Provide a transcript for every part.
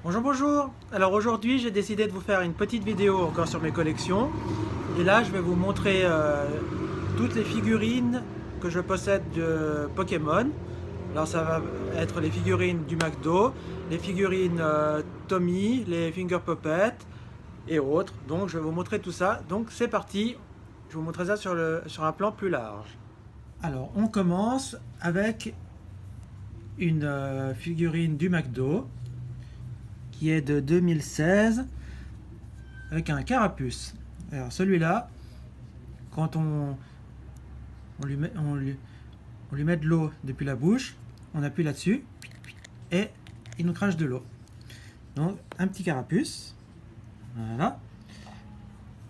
Bonjour, bonjour. Alors aujourd'hui, j'ai décidé de vous faire une petite vidéo encore sur mes collections. Et là, je vais vous montrer toutes les figurines que je possède de Pokémon. Alors ça va être les figurines du McDo, les figurines Tommy, les Finger Puppet et autres. Donc je vais vous montrer tout ça. Donc c'est parti. Je vais vous montrer ça sur un plan plus large. Alors on commence avec une figurine du McDo qui est de 2016 avec un carapuce. Alors celui-là, quand on lui met de l'eau depuis la bouche, on appuie là-dessus et il nous crache de l'eau. Donc un petit carapuce. Voilà.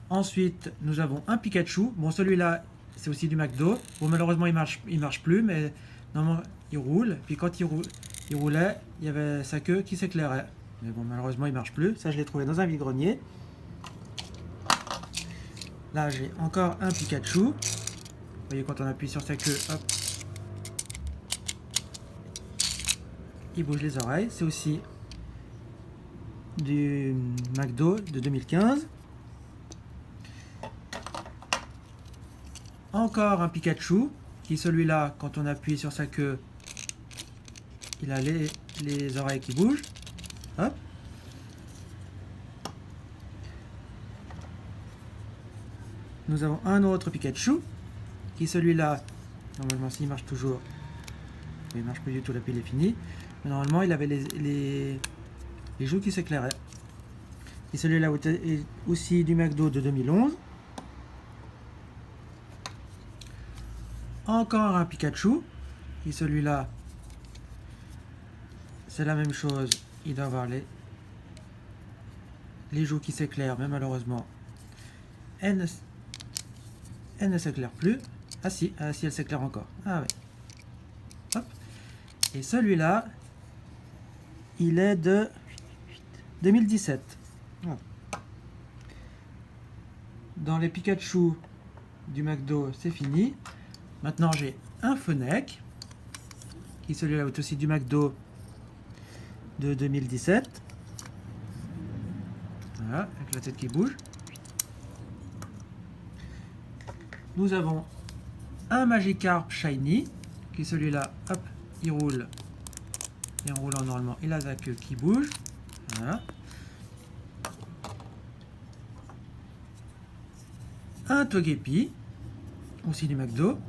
Ensuite, nous avons un Pikachu. Bon, celui-là, c'est aussi du McDo. Bon, malheureusement, il marche plus, mais normalement, il roule. Puis quand il roulait, il y avait sa queue qui s'éclairait. Mais bon, malheureusement, il marche plus. Ça, je l'ai trouvé dans un vide-grenier. Là, j'ai encore un Pikachu. Vous voyez, quand on appuie sur sa queue, hop, il bouge les oreilles. C'est aussi du McDo de 2015. Encore un Pikachu, qui celui-là, quand on appuie sur sa queue, il a les oreilles qui bougent. Hop. Nous avons un autre Pikachu, qui celui-là, normalement s'il marche toujours, il marche plus du tout, la pile est finie, mais normalement il avait les joues qui s'éclairaient. Et celui-là est aussi du McDo de 2011. Encore un Pikachu, qui celui-là, c'est la même chose, il doit avoir les joues qui s'éclairent, mais malheureusement, elle ne s'éclaire plus. Ah si, elle s'éclaire encore. Ah oui. Hop. Et celui-là, il est de 2017. Voilà. Dans les Pikachu du McDo, c'est fini. Maintenant, j'ai un Fennec, qui celui-là est aussi du McDo de 2017. Voilà, avec la tête qui bouge. Nous avons un Magikarp Shiny, qui celui-là, hop, il roule. Et en roulant normalement, il a la queue qui bouge. Voilà. Un Togepi, aussi du McDo,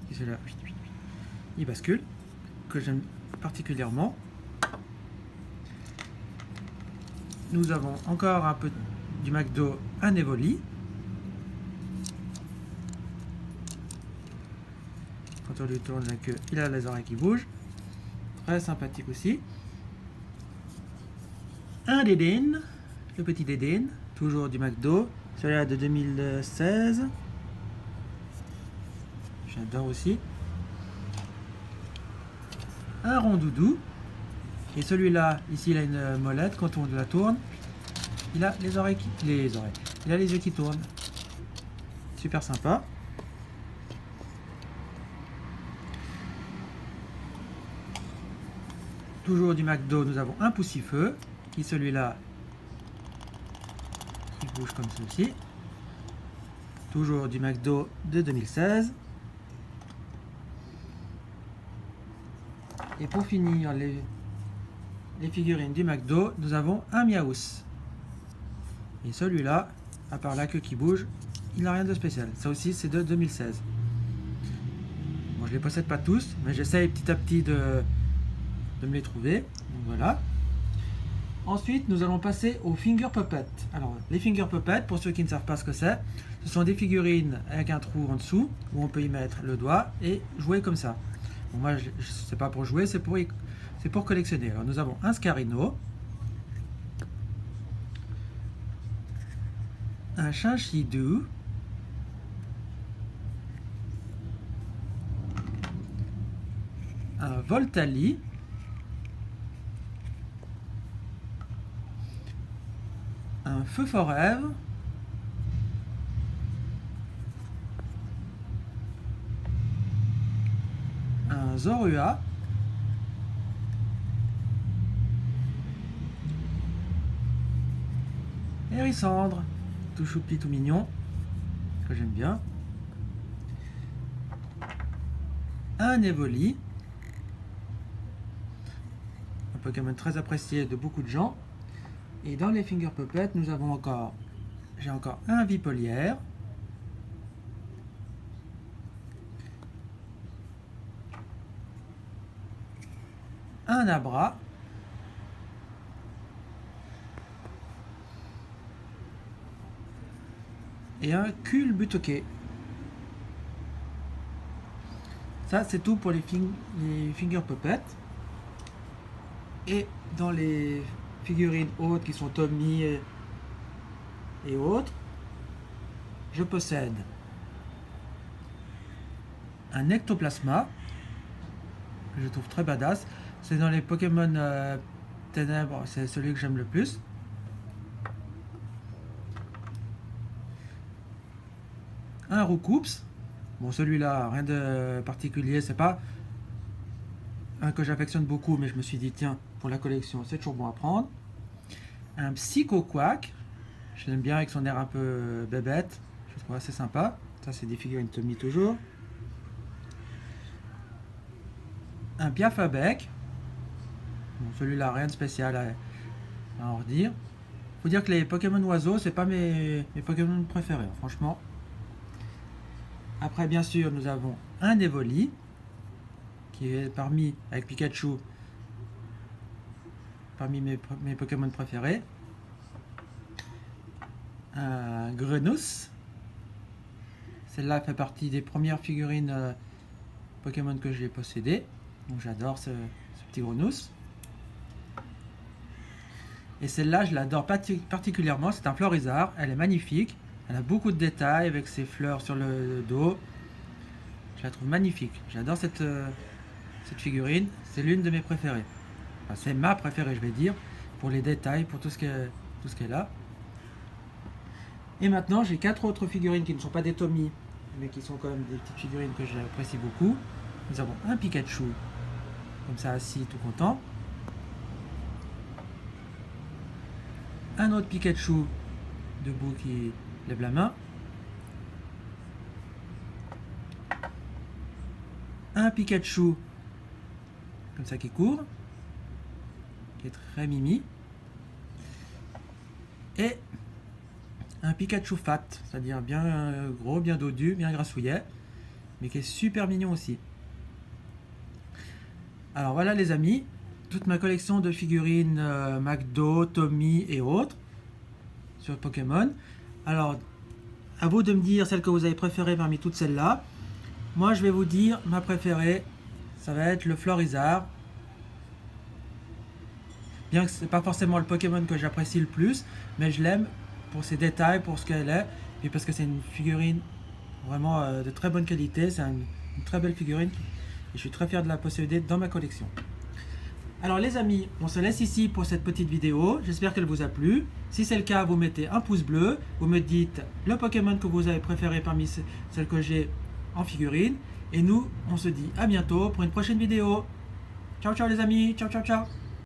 qui celui-là, il bascule, que j'aime particulièrement. Nous avons encore un peu du McDo, un Evoli. Quand on lui tourne la queue, il a les oreilles qui bougent. Très sympathique aussi. Un Dedenne, le petit Dedenne, toujours du McDo. Celui-là de 2016. J'adore aussi. Un Rondoudou. Et celui-là, ici, il a une molette. Quand on la tourne, il a les oreilles il a les yeux qui tournent. Super sympa. Toujours du McDo, nous avons un Poussifeu, qui celui-là, qui bouge comme ceci. Toujours du McDo de 2016. Et pour finir les figurines du McDo, nous avons un Miaus. Et celui-là, à part la queue qui bouge, il n'a rien de spécial. Ça aussi, c'est de 2016. Bon, je ne les possède pas tous, mais j'essaye petit à petit de me les trouver. Donc voilà. Ensuite, nous allons passer aux Finger Puppet. Alors, les Finger Puppet, pour ceux qui ne savent pas ce que c'est, ce sont des figurines avec un trou en dessous où on peut y mettre le doigt et jouer comme ça. Bon, moi, c'est pas pour jouer, c'est pour collectionner. Alors, nous avons un Scarino, un Chinchidou, un Voltali, un Feu Forèvre, un Zorua, Hérissandre, tout choupi, tout mignon, que j'aime bien. Un Evoli, un Pokémon très apprécié de beaucoup de gens. Et dans les Finger Puppets, nous avons encore, j'ai encore un Vipolière, un Abra, et un Culbutoke. Ça, c'est tout pour les Finger Puppets. Et dans les figurines autres qui sont Tommy et autres, je possède un Ectoplasma que je trouve très badass. C'est dans les Pokémon Ténèbres, c'est celui que j'aime le plus. Un Roucoups. Bon, celui-là, rien de particulier, c'est pas un que j'affectionne beaucoup, mais je me suis dit, tiens, pour la collection, c'est toujours bon à prendre. Un Psycho-Quack, je l'aime bien avec son air un peu bébête, je trouve assez sympa. Ça, c'est des figurines Tommy toujours. Un Piafabec, bon, celui-là, rien de spécial à en redire. Faut dire que les Pokémon oiseaux, c'est pas mes Pokémon préférés, franchement. Après, bien sûr, nous avons un Evoli, qui est parmi, avec Pikachu, parmi mes Pokémon préférés. Un Grenos. Celle-là fait partie des premières figurines Pokémon que j'ai possédées. Donc j'adore ce petit Grenos. Et celle-là, je l'adore particulièrement. C'est un Florizard. Elle est magnifique. Elle a beaucoup de détails avec ses fleurs sur le dos. Je la trouve magnifique. J'adore cette figurine. C'est l'une de mes préférées. Enfin, c'est ma préférée, je vais dire, pour les détails, pour tout ce qu'elle a. Et maintenant, j'ai 4 autres figurines qui ne sont pas des Tommy, mais qui sont quand même des petites figurines que j'apprécie beaucoup. Nous avons un Pikachu, comme ça assis, tout content. Un autre Pikachu, debout, qui lève la main. Un Pikachu, comme ça, qui court, qui est très mimi. Et un Pikachu fat, c'est-à-dire bien gros, bien dodu, bien grassouillet, mais qui est super mignon aussi. Alors voilà les amis, toute ma collection de figurines McDo, Tommy et autres sur Pokémon. Alors, à vous de me dire celle que vous avez préférée parmi toutes celles-là. Moi, je vais vous dire ma préférée, ça va être le Florizard. Bien que ce n'est pas forcément le Pokémon que j'apprécie le plus, mais je l'aime pour ses détails, pour ce qu'elle est, et parce que c'est une figurine vraiment de très bonne qualité. C'est une très belle figurine, et je suis très fier de la posséder dans ma collection. Alors les amis, on se laisse ici pour cette petite vidéo. J'espère qu'elle vous a plu. Si c'est le cas, vous mettez un pouce bleu. Vous me dites le Pokémon que vous avez préféré parmi celles que j'ai en figurine. Et nous, on se dit à bientôt pour une prochaine vidéo. Ciao, ciao les amis. Ciao, ciao, ciao.